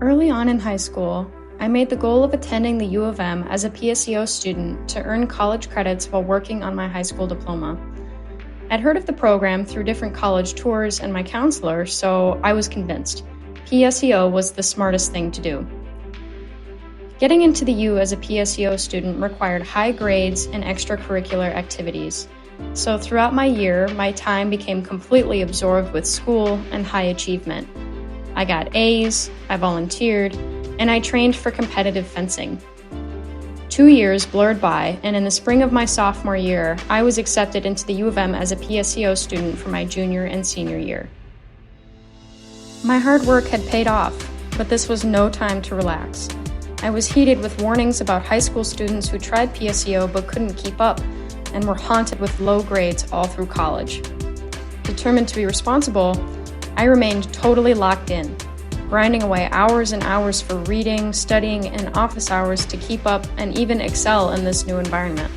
Early on in high school, I made the goal of attending the U of M as a PSEO student to earn college credits while working on my high school diploma. I'd heard of the program through different college tours and my counselor, so I was convinced PSEO was the smartest thing to do. Getting into the U as a PSEO student required high grades and extracurricular activities. So throughout my year, my time became completely absorbed with school and high achievement. I got A's, I volunteered, and I trained for competitive fencing. 2 years blurred by, and in the spring of my sophomore year, I was accepted into the U of M as a PSEO student for my junior and senior year. My hard work had paid off, but this was no time to relax. I was heated with warnings about high school students who tried PSEO but couldn't keep up, and were haunted with low grades all through college. Determined to be responsible, I remained totally locked in, grinding away hours and hours for reading, studying, and office hours to keep up and even excel in this new environment.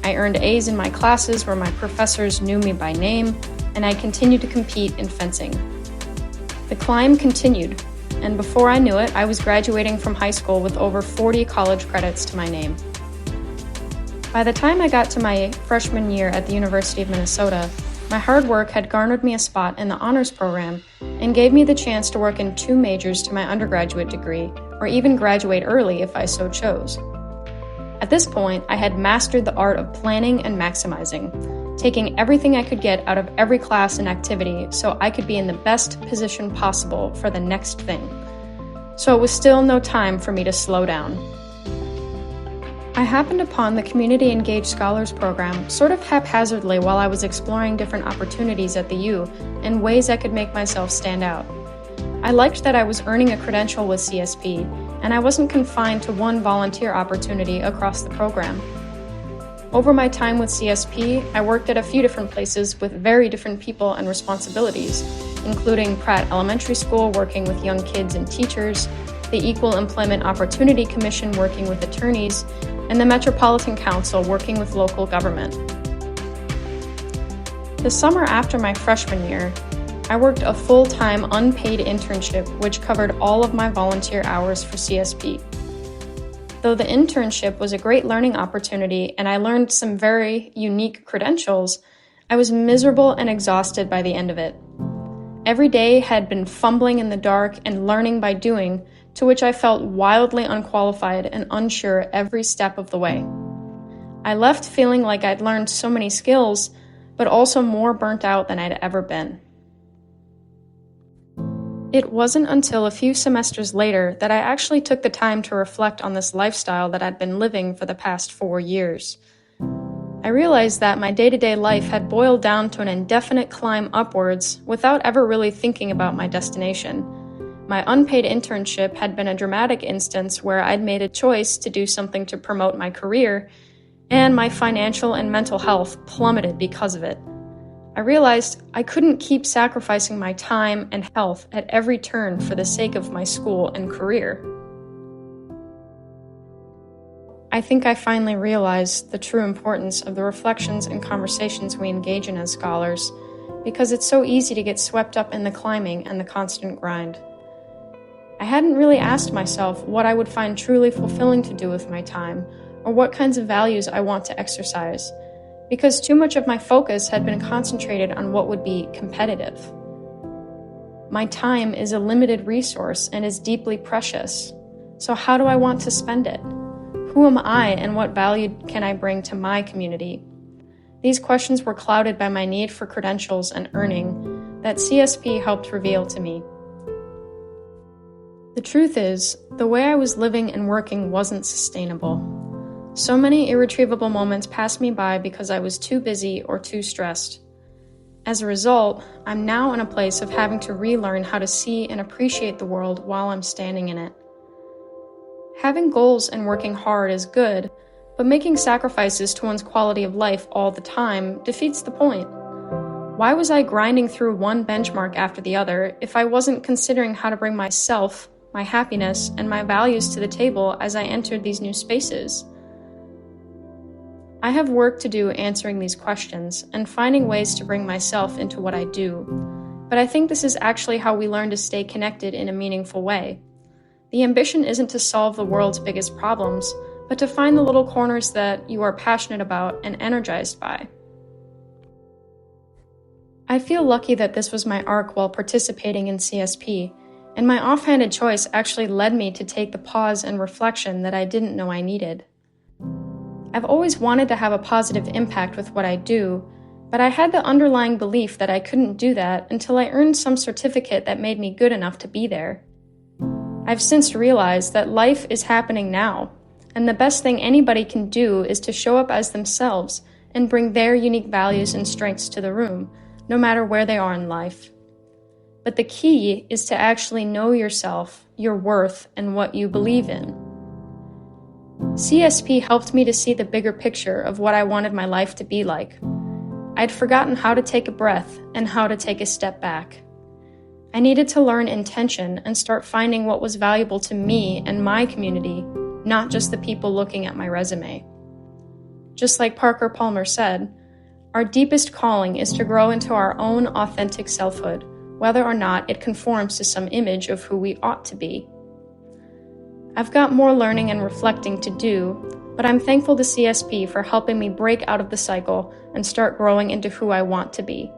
I earned A's in my classes where my professors knew me by name, and I continued to compete in fencing. The climb continued, and before I knew it, I was graduating from high school with over 40 college credits to my name. By the time I got to my freshman year at the University of Minnesota, my hard work had garnered me a spot in the honors program and gave me the chance to work in 2 majors to my undergraduate degree, or even graduate early if I so chose. At this point, I had mastered the art of planning and maximizing, taking everything I could get out of every class and activity so I could be in the best position possible for the next thing. So it was still no time for me to slow down. I happened upon the Community Engaged Scholars Program sort of haphazardly while I was exploring different opportunities at the U and ways I could make myself stand out. I liked that I was earning a credential with CSP, and I wasn't confined to one volunteer opportunity across the program. Over my time with CSP, I worked at a few different places with very different people and responsibilities, including Pratt Elementary School working with young kids and teachers, the Equal Employment Opportunity Commission working with attorneys, and the Metropolitan Council working with local government. The summer after my freshman year, I worked a full-time unpaid internship which covered all of my volunteer hours for CSP. Though the internship was a great learning opportunity and I learned some very unique credentials, I was miserable and exhausted by the end of it. Every day had been fumbling in the dark and learning by doing, to which I felt wildly unqualified and unsure every step of the way. I left feeling like I'd learned so many skills, but also more burnt out than I'd ever been. It wasn't until a few semesters later that I actually took the time to reflect on this lifestyle that I'd been living for the past 4 years. I realized that my day-to-day life had boiled down to an indefinite climb upwards without ever really thinking about my destination. My unpaid internship had been a dramatic instance where I'd made a choice to do something to promote my career, and my financial and mental health plummeted because of it. I realized I couldn't keep sacrificing my time and health at every turn for the sake of my school and career. I think I finally realized the true importance of the reflections and conversations we engage in as scholars, because it's so easy to get swept up in the climbing and the constant grind. I hadn't really asked myself what I would find truly fulfilling to do with my time, or what kinds of values I want to exercise, because too much of my focus had been concentrated on what would be competitive. My time is a limited resource and is deeply precious, so how do I want to spend it? Who am I and what value can I bring to my community? These questions were clouded by my need for credentials and earning that CSP helped reveal to me. The truth is, the way I was living and working wasn't sustainable. So many irretrievable moments passed me by because I was too busy or too stressed. As a result, I'm now in a place of having to relearn how to see and appreciate the world while I'm standing in it. Having goals and working hard is good, but making sacrifices to one's quality of life all the time defeats the point. Why was I grinding through one benchmark after the other if I wasn't considering how to bring myself, my happiness, and my values to the table as I entered these new spaces? I have work to do answering these questions and finding ways to bring myself into what I do, but I think this is actually how we learn to stay connected in a meaningful way. The ambition isn't to solve the world's biggest problems, but to find the little corners that you are passionate about and energized by. I feel lucky that this was my arc while participating in CSP, and my offhanded choice actually led me to take the pause and reflection that I didn't know I needed. I've always wanted to have a positive impact with what I do, but I had the underlying belief that I couldn't do that until I earned some certificate that made me good enough to be there. I've since realized that life is happening now, and the best thing anybody can do is to show up as themselves and bring their unique values and strengths to the room, no matter where they are in life. But the key is to actually know yourself, your worth, and what you believe in. CSP helped me to see the bigger picture of what I wanted my life to be like. I'd forgotten how to take a breath and how to take a step back. I needed to learn intention and start finding what was valuable to me and my community, not just the people looking at my resume. Just like Parker Palmer said, our deepest calling is to grow into our own authentic selfhood, whether or not it conforms to some image of who we ought to be. I've got more learning and reflecting to do, but I'm thankful to CSP for helping me break out of the cycle and start growing into who I want to be.